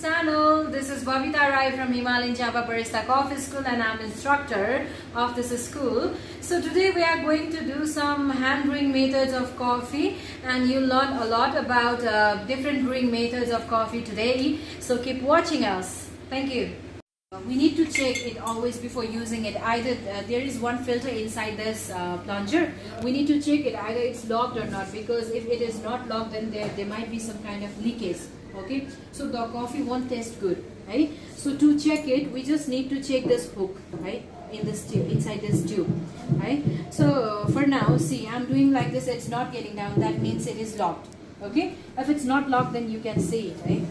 channel. This is Babita from Himalayan Java Barista Coffee School and I'm instructor of this school. So today we are going to do some hand brewing methods of coffee and you'll learn a lot about different brewing methods of coffee today. So keep watching us. Thank you. We need to check it always before using it. Either there is one filter inside this plunger. We need to check it either it's locked or not, because if it is not locked then there might be some kind of leakage. Okay, so the coffee won't taste good, right? So to check it, we just need to check this hook, right, in this tube, inside this tube, right? So for now, see, I'm doing like this, it's not getting down, that means it is locked. Okay, if it's not locked then you can see it, right?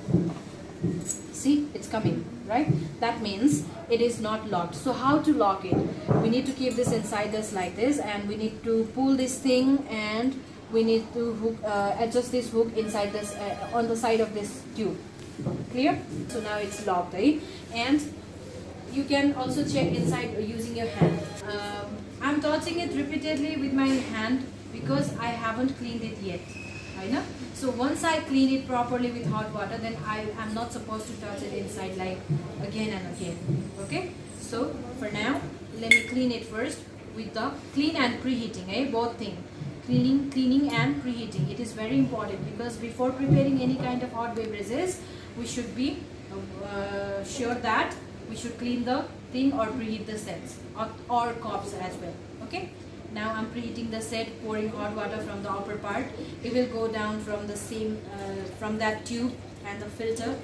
See, it's coming, right? That means it is not locked. So how to lock it? We need to keep this inside this like this, and we need to pull this thing, and we need to hook, adjust this hook inside this on the side of this tube. Clear? So now it's locked, right? And you can also check inside using your hand. I'm touching it repeatedly with my hand because I haven't cleaned it yet. I know. So once I clean it properly with hot water, then I am not supposed to touch it inside like again and again. Okay? So for now, let me clean it first with the clean and preheating, both things. Cleaning and preheating. It is very important because before preparing any kind of hot beverages, we should be sure that we should clean the thing or preheat the sets or cups as well. Okay? Now I'm preheating the set, pouring hot water from the upper part. It will go down from the same, from that tube and the filter.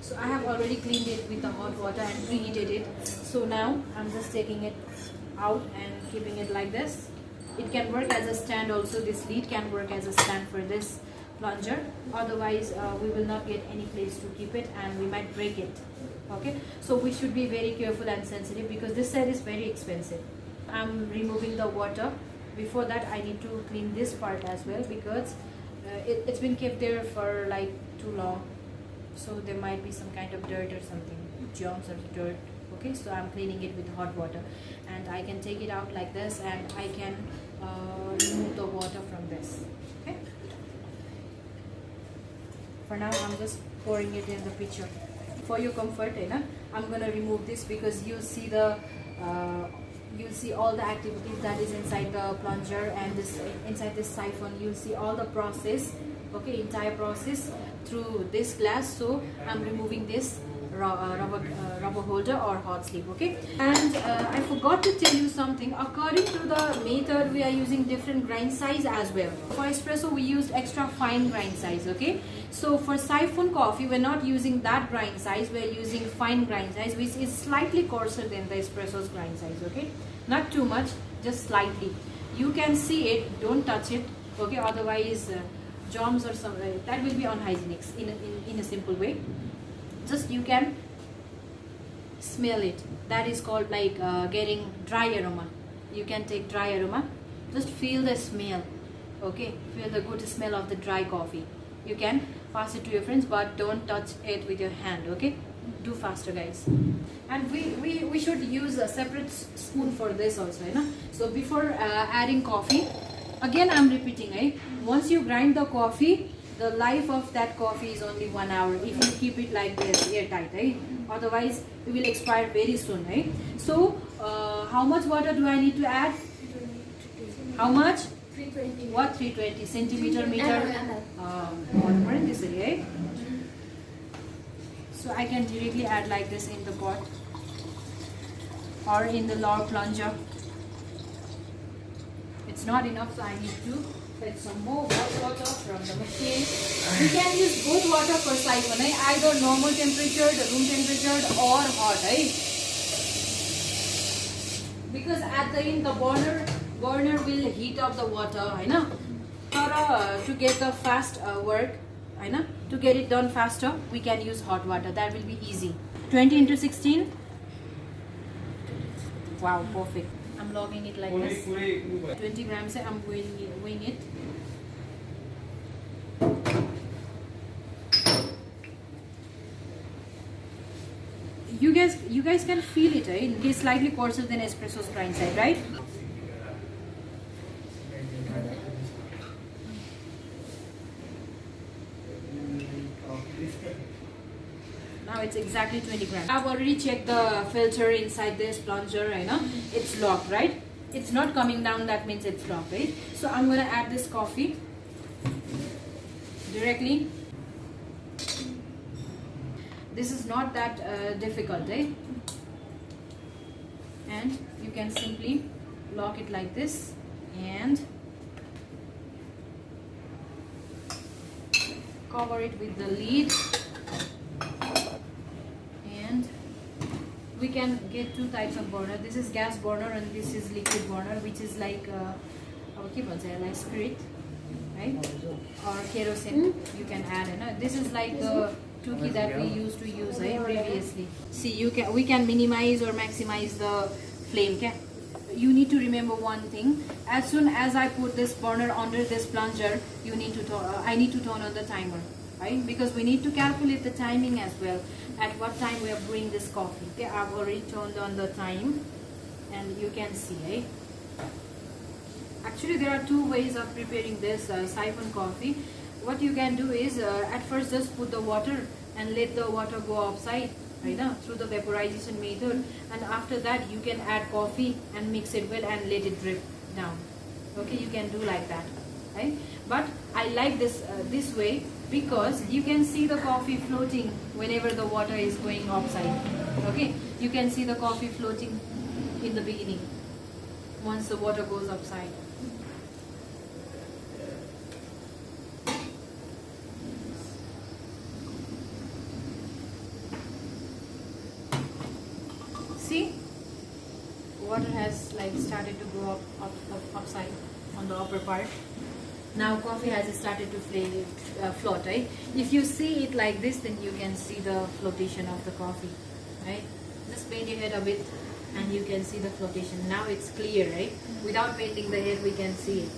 So I have already cleaned it with the hot water and preheated it. So now I'm just taking it out and keeping it like this. It can work as a stand also. This lid can work as a stand for this plunger. Otherwise, we will not get any place to keep it and we might break it. Okay, so we should be very careful and sensitive because this set is very expensive. I'm removing the water. Before that, I need to clean this part as well because it's been kept there for like too long. So there might be some kind of dirt or something, germs or dirt. Okay, so I'm cleaning it with hot water, and I can take it out like this, and I can remove the water from this. Okay. For now, I'm just pouring it in the pitcher. For your comfort, I'm gonna remove this because you see the. You'll see all the activities that is inside the plunger and this inside this siphon. You'll see all the process, okay, entire process through this glass. So I'm removing this rubber holder or hot sleeve. Okay, and I forgot to tell you something. According to the method, we are using different grind size as well. For espresso, we used extra fine grind size. Okay, so for siphon coffee, we're not using that grind size. We're using fine grind size, which is slightly coarser than the espresso's grind size. Okay, not too much, just slightly. You can see it. Don't touch it. Okay, otherwise germs or some that will be unhygienic in a simple way. Just you can smell it. That is called like getting dry aroma. You can take dry aroma. Just feel the smell. Okay, feel the good smell of the dry coffee. You can pass it to your friends, but don't touch it with your hand. Okay, do faster, guys. And we should use a separate spoon for this also, So before adding coffee, again I'm repeating, once you grind the coffee, the life of that coffee is only 1 hour if you keep it like this airtight, otherwise it will expire very soon, So how much water do I need to add? How much? 320. What 320 centimeter meter? So I can directly add like this in the pot or in the lower plunger. It's not enough, so I need to fetch some more water from the machine. We can use both water for siphon, either normal temperature, the room temperature, or hot, because at the end the burner will heat up the water, to get the fast work, to get it done faster, we can use hot water. That will be easy. 20 into 16. Wow, perfect. I'm logging it like this. 20 grams. I'm weighing it. You guys can feel it, right? It is slightly coarser than espresso's grind side, right? now it's exactly 20 grams. I've already checked the filter inside this plunger, you know, it's locked, right? It's not coming down, that means it's locked, right? So I'm gonna add this coffee directly. This is not that difficult, eh? And you can simply lock it like this and cover it with the lid. And we can get two types of burner. This is gas burner and this is liquid burner, which is like like spirit, right? Or kerosene you can add, you know. This is like the tuki that we used to use previously. See, we can minimize or maximize the flame. Okay? You need to remember one thing. As soon as I put this burner under this plunger, you need to I need to turn on the timer, right? Because we need to calculate the timing as well. At what time we are brewing this coffee. Okay, I've already turned on the time, and you can see, eh? Actually, there are two ways of preparing this siphon coffee. What you can do is at first just put the water and let the water go outside, right now, through the vaporization method, and after that you can add coffee and mix it well and let it drip down. Okay, you can do like that, right? But I like this this way because you can see the coffee floating whenever the water is going upside. Okay, you can see the coffee floating in the beginning once the water goes upside. See, water has like started to go upside on the upper part. Now coffee has started to float, right? If you see it like this, then you can see the flotation of the coffee, right? Just bend your head a bit and you can see the flotation. Now it's clear, right? Without bending the head, we can see it.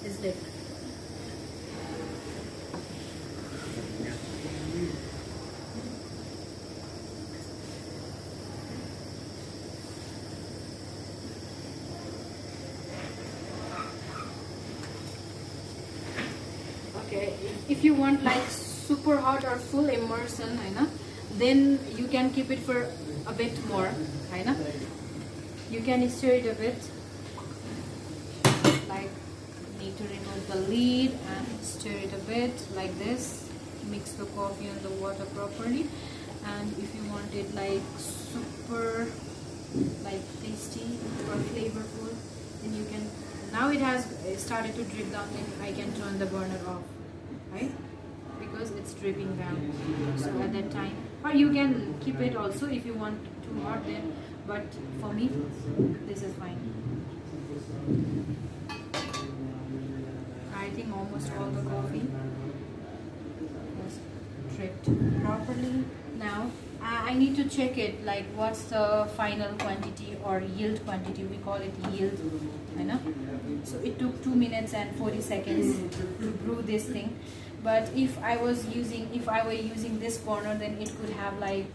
Isn't it? Okay, if you want like super hot or full immersion, then you can keep it for a bit more. You can stir it a bit, like need to remove the lid and stir it a bit like this. Mix the coffee and the water properly, and if you want it like super like tasty or flavorful, then you can. Now it has started to drip down, then I can turn the burner off, right? Because it's dripping down. So at that time, or you can keep it also if you want too hot then, but for me, this is fine. I think almost all the coffee was dripped properly. Now I need to check it, like what's the final quantity or yield quantity. We call it yield, so it took 2 minutes and 40 seconds to brew this thing. But if I were using this burner, then it could have like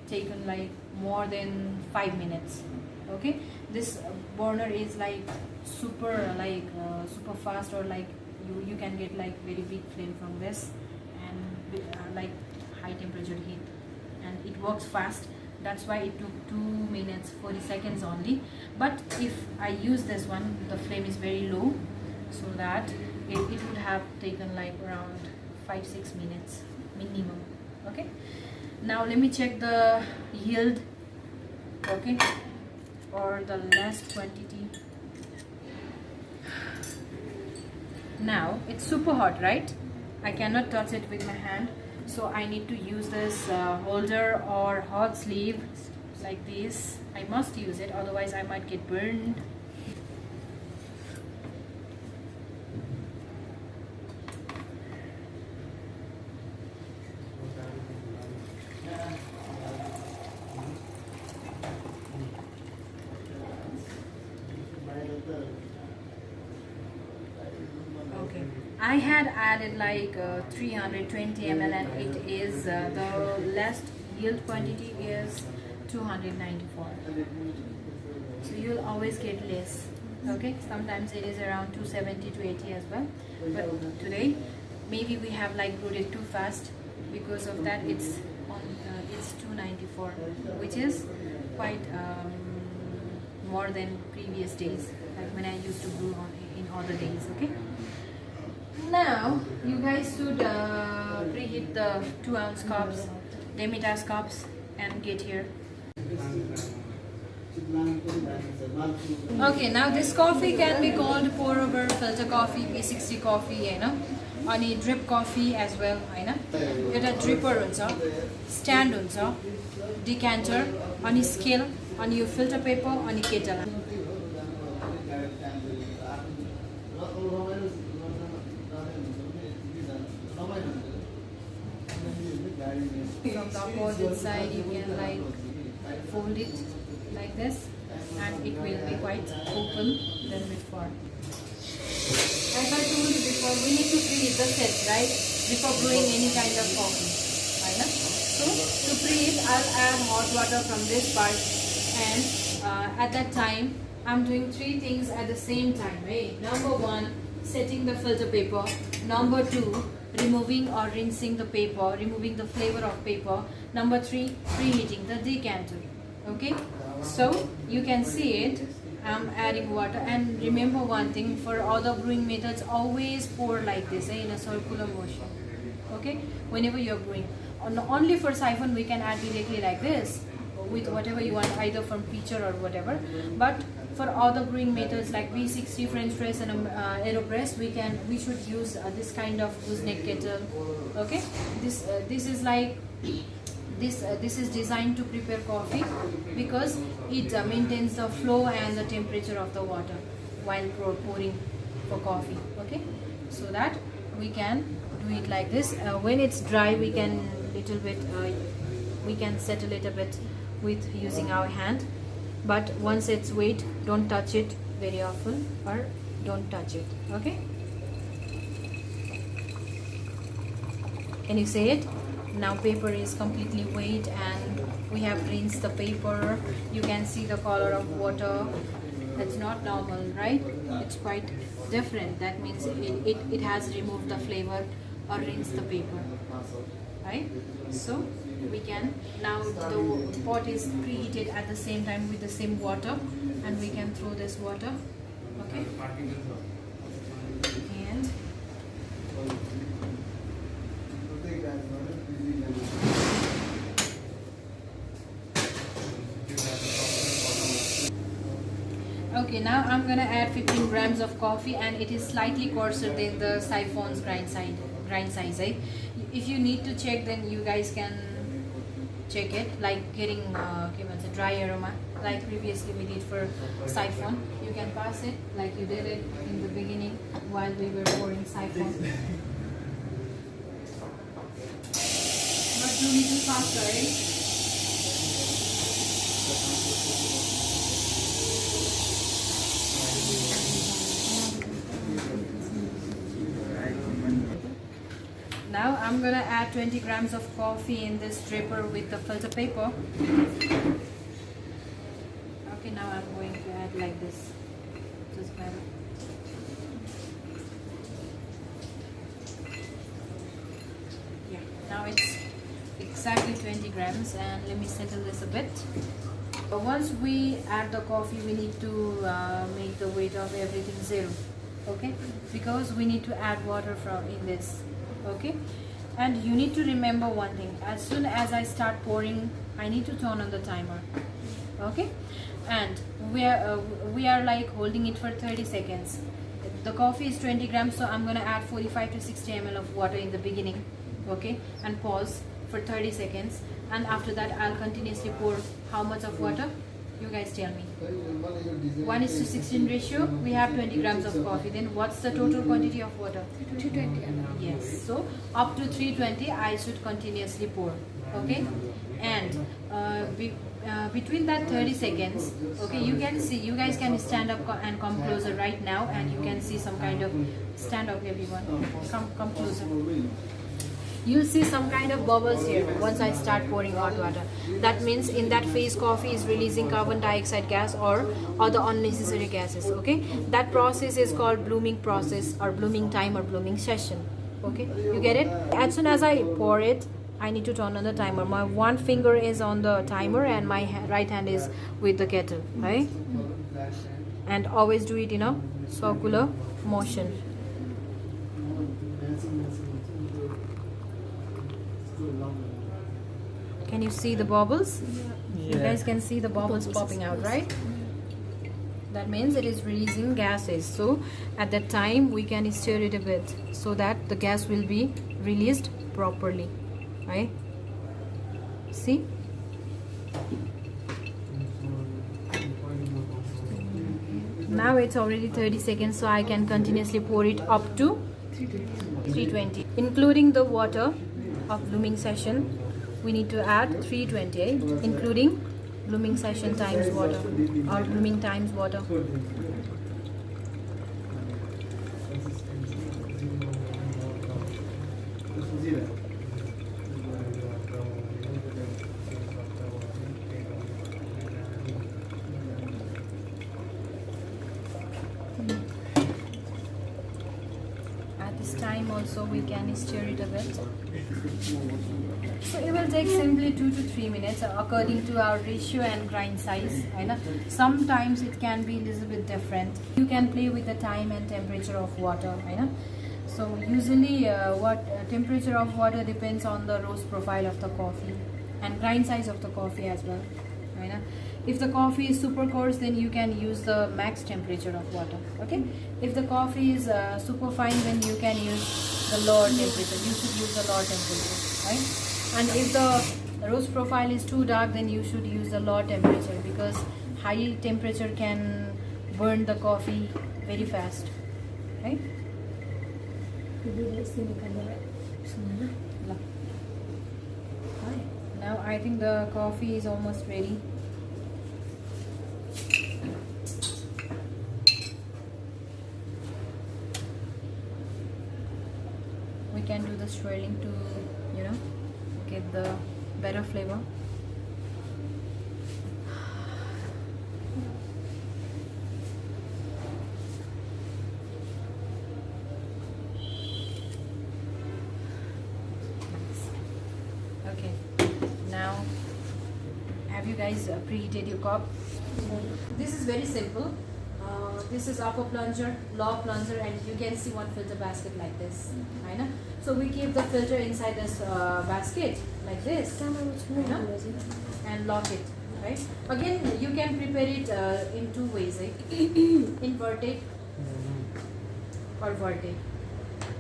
taken like more than 5 minutes. Okay, this burner is like super fast, or like you can get like very big flame from this, and like high temperature heat, and it works fast. That's why it took 2 minutes 40 seconds only. But if I use this one, the flame is very low, so that it would have taken like around 5-6 minutes minimum. Okay, now let me check the yield, okay, or the last quantity. Now it's super hot, right? I cannot touch it with my hand, so I need to use this holder or hot sleeve like this. I must use it, otherwise I might get burned. Okay, I had added like 320 ml, and it is the last yield quantity is 294. So you'll always get less. Okay, sometimes it is around 270 to 80 as well. But today maybe we have like brewed it too fast, because of that it's on it's 294, which is quite more than previous days, like when I used to brew in other days. Okay, now you guys should preheat the 2-ounce cups, Demeter's cups, and get here. Okay, now this coffee can be called pour over filter coffee, B60 coffee, you know, अनि drip coffee as well, you know. एउटा dripper हुन्छ, stand हुन्छ, decanter, अनि scale, अनि यो filter paper, अनि kettle. From the opposite side, you can like fold it like this, and it will be quite open than before. As I told you before, we need to preheat the set, right, before brewing any kind of coffee, right? So to preheat, I'll add hot water from this part, and at that time I'm doing 3 things at the same time, right? Number 1, setting the filter paper. Number 2, removing or rinsing the paper, removing the flavor of paper. Number 3, preheating the decanter. Okay, so you can see it. I'm adding water, and remember one thing, for other brewing methods, always pour like this, in a circular motion. Okay, whenever you're brewing. Only for siphon we can add directly like this with whatever you want, either from pitcher or whatever. But for other brewing methods like V60, French press, and AeroPress, we should use this kind of gooseneck kettle. Okay, this is like this is designed to prepare coffee because it maintains the flow and the temperature of the water while pouring for coffee. Okay, so that we can do it like this. When it's dry, we can settle it a bit with using our hand, but once it's wet, don't touch it very often, or don't touch it. Okay, can you see it? Now paper is completely wet, and we have rinsed the paper. You can see the color of water. That's not normal, right? It's quite different. That means it has removed the flavor or rinsed the paper, right? So we can, now the pot is preheated at the same time with the same water, and we can throw this water. Okay, and okay, now I'm gonna add 15 grams of coffee, and it is slightly coarser than the siphon's grind size. Eh? If you need to check, then you guys can check it, like getting dry aroma like previously we did for siphon. You can pass it like you did it in the beginning while we were pouring siphon. Not too little faster, eh? Now I'm gonna add 20 grams of coffee in this dripper with the filter paper. Okay, now I'm going to add like this. Just better. Yeah, now it's exactly 20 grams, and let me settle this a bit. But once we add the coffee, we need to make the weight of everything 0. Okay, because we need to add water from in this. Okay, and you need to remember one thing: as soon as I start pouring, I need to turn on the timer. Okay, and we are like holding it for 30 seconds. The coffee is 20 grams, so I'm gonna add 45 to 60 ml of water in the beginning. Okay, and pause for 30 seconds, and after that I'll continuously pour. How much of water? You guys tell me. 1:16 ratio. We have 20 grams of coffee. Then what's the total quantity of water? 320. Yes. So up to 320, I should continuously pour. Okay. And between that 30 seconds, okay, you can see. You guys can stand up and come closer right now, and you can see some kind of stand up. Everyone, come closer. You'll see some kind of bubbles here once I start pouring hot water. That means in that phase coffee is releasing carbon dioxide gas or other unnecessary gases. Okay, that process is called blooming process or blooming time or blooming session. Okay, you get it? As soon as I pour it, I need to turn on the timer. My one finger is on the timer and my right hand is with the kettle, right? And always do it in a circular motion. Can you see the bubbles? You guys can see the bubbles popping out, right? That means it is releasing gases. So at that time we can stir it a bit so that the gas will be released properly, right? See? Now it's already 30 seconds, so I can continuously pour it up to 320, including the water of blooming session. We need to add 320, including blooming session times water or blooming times water. At this time also we can stir it a bit. So it will take simply 2 to 3 minutes according to our ratio and grind size. Sometimes it can be a little bit different. You can play with the time and temperature of water. So usually temperature of water depends on the roast profile of the coffee and grind size of the coffee as well. If the coffee is super coarse, then you can use the max temperature of water. Okay. If the coffee is super fine, then you can use the lower temperature. You should use the lower temperature, right? And if the roast profile is too dark, then you should use the lower temperature, because high temperature can burn the coffee very fast, right? Now I think the coffee is almost ready. We can do the swirling to, get the better flavor. Okay, now have you guys preheated your cup? This is very simple. This is upper plunger, lower plunger, and you can see one filter basket like this. So we keep the filter inside this basket like this, and lock it. Right? Again, you can prepare it in two ways, inverted or verted.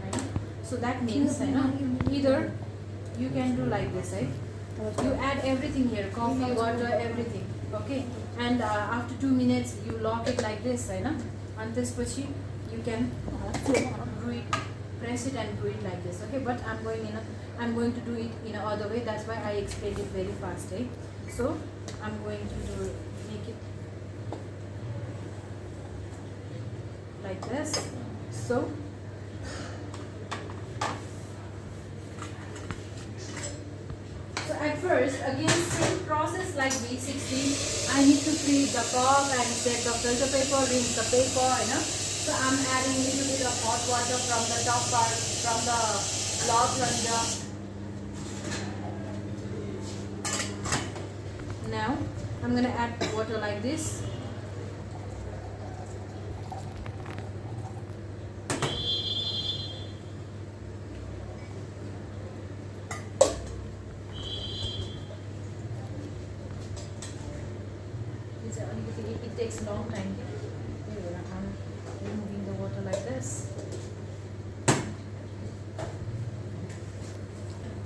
Right? So that means either you can do like this, you add everything here, coffee, water, everything. Okay, and after 2 minutes you lock it like this, and this pachi you can brew it, press it and brew it like this. Okay, but I'm going to do it in another way. That's why I explained it very fast. So I'm going to make it like this. So at first, again, same process like V60. I need to preheat the cup and set the filter paper, rinse the paper, So I'm adding a little bit of hot water from the top part, from the lower plunger. Now I'm gonna add water like this. It takes a long time. I'm removing the water like this.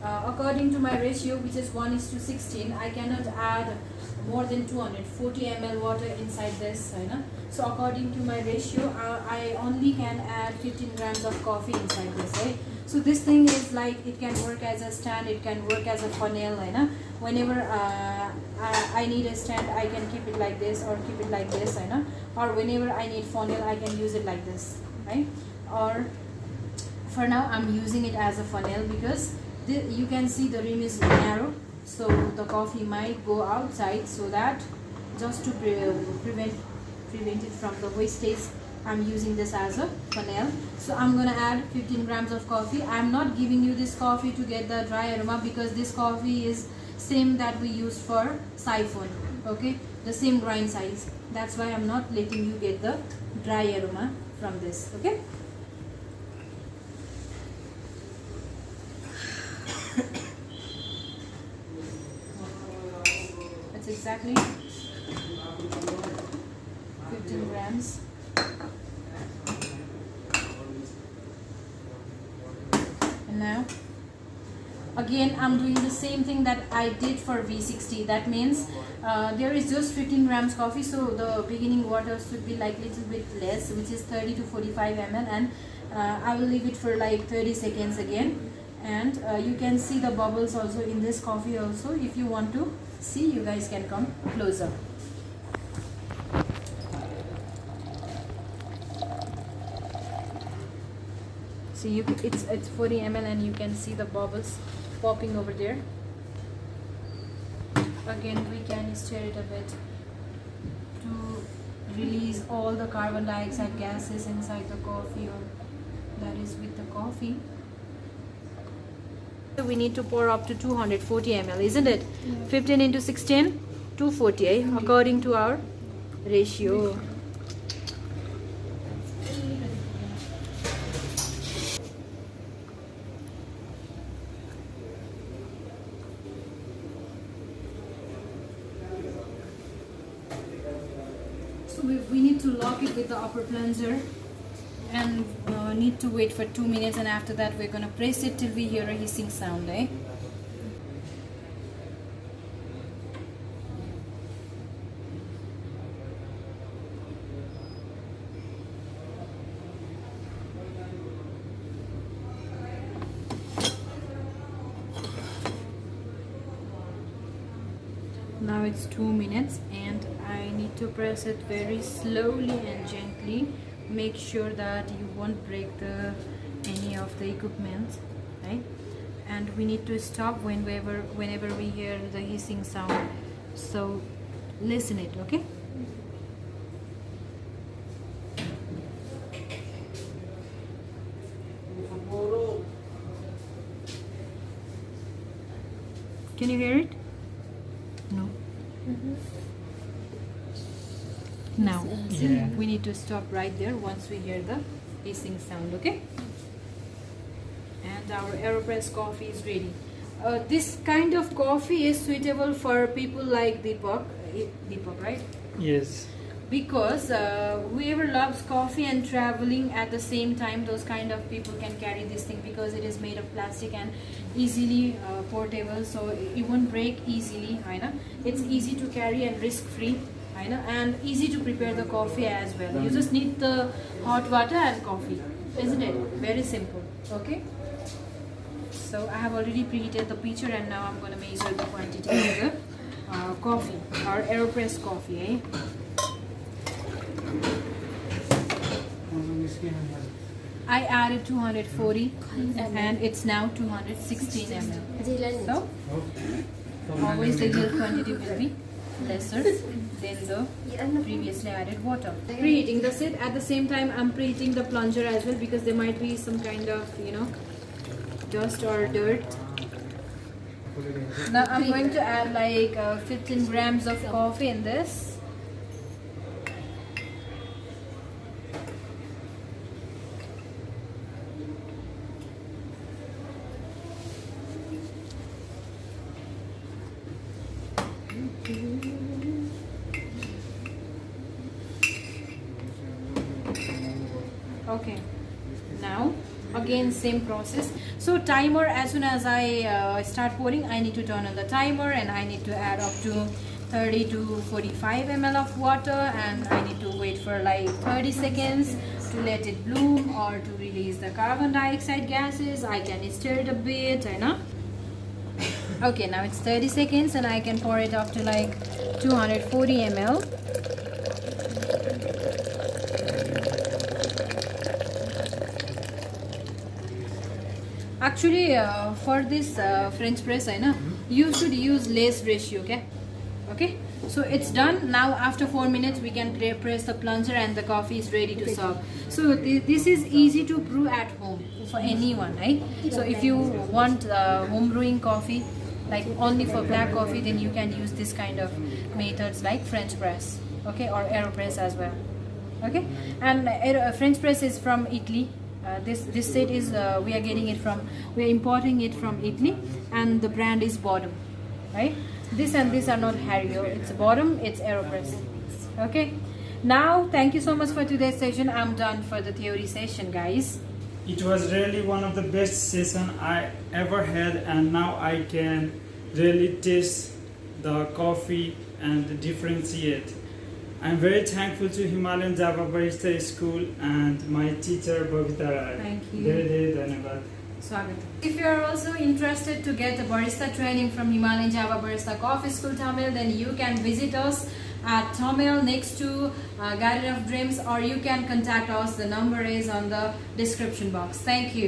According to my ratio, which is 1:16, I cannot add more than 240 ml water inside this. So according to my ratio, I only can add 15 grams of coffee inside this. So this thing is like, it can work as a stand, it can work as a funnel. Whenever I need a stand, I can keep it like this or keep it like this. Or whenever I need funnel, I can use it like this, right? Or for now I'm using it as a funnel because you can see the rim is narrow, so the coffee might go outside, so that just to prevent it from the wastage I'm using this as a funnel. So I'm gonna add 15 grams of coffee. I'm not giving you this coffee to get the dry aroma, because this coffee is same that we use for siphon, okay, the same grind size. That's why I'm not letting you get the dry aroma from this, okay. That's exactly 15 grams. And now again I'm doing the same thing that I did for V60. That means there is just 15 grams coffee, so the beginning water should be like little bit less, which is 30 to 45 ml, and I will leave it for like 30 seconds again. And you can see the bubbles also in this coffee also. If you want to see, you guys can come closer. See, it's 40 ml and you can see the bubbles popping over there. Again we can stir it a bit to release all the carbon dioxide gases inside the coffee, or that is with the coffee. We need to pour up to 240 ml, isn't it? Yeah. 15 into 16, 240, according to our ratio. So we need to lock it with the upper plunger, and need to wait for 2 minutes, and after that we're gonna press it till we hear a hissing sound, eh? Now it's 2 minutes and I need to press it very slowly and gently. Make sure that you won't break any of the equipment, right? And we need to stop whenever we hear the hissing sound. So listen it, okay? Can you hear it? No. Now we need to stop right there once we hear the hissing sound, okay? And our AeroPress coffee is ready. This kind of coffee is suitable for people like Deepak, right? Yes. Because whoever loves coffee and traveling at the same time, those kind of people can carry this thing, because it is made of plastic and easily portable, so it won't break easily, it's easy to carry and risk free, and easy to prepare the coffee as well. You just need the hot water and coffee, isn't it? Very simple, okay? So I have already preheated the pitcher, and now I'm going to measure the quantity of the coffee, our AeroPress coffee, eh? I added 240 and it's now 216 ml. So always the yield quantity will be lesser than the previously added water. Preheating the sit, at the same time I'm preheating the plunger as well, because there might be some kind of dust or dirt. Now I'm going to add like 15 grams of coffee in this. Okay, now again same process. So timer, as soon as I start pouring, I need to turn on the timer, and I need to add up to 30 to 45 ml of water, and I need to wait for like 30 seconds to let it bloom or to release the carbon dioxide gases. I can stir it a bit, Okay, now it's 30 seconds and I can pour it up to like 240 ml. Actually, for this French press, you should use less ratio, okay? Okay, so it's done. Now after 4 minutes we can press the plunger and the coffee is ready to serve. So this is easy to brew at home for anyone, right? So if you want home brewing coffee, like only for black coffee, then you can use this kind of methods like French press, okay, or AeroPress as well. Okay, and French press is from Italy. This set is we are importing it from Italy, and the brand is Bottom, right? This and this are not Hario. It's Bottom. It's AeroPress. Okay. Now, thank you so much for today's session. I'm done for the theory session, guys. It was really one of the best sessions I ever had, and now I can really taste the coffee and differentiate. I'm very thankful to Himalayan Java Barista School and my teacher Babita. Thank you. Dhanyawaad. If you are also interested to get a barista training from Himalayan Java Barista Coffee School Tamil, then you can visit us at Tamil next to Garden of Dreams, or you can contact us. The number is on the description box. Thank you.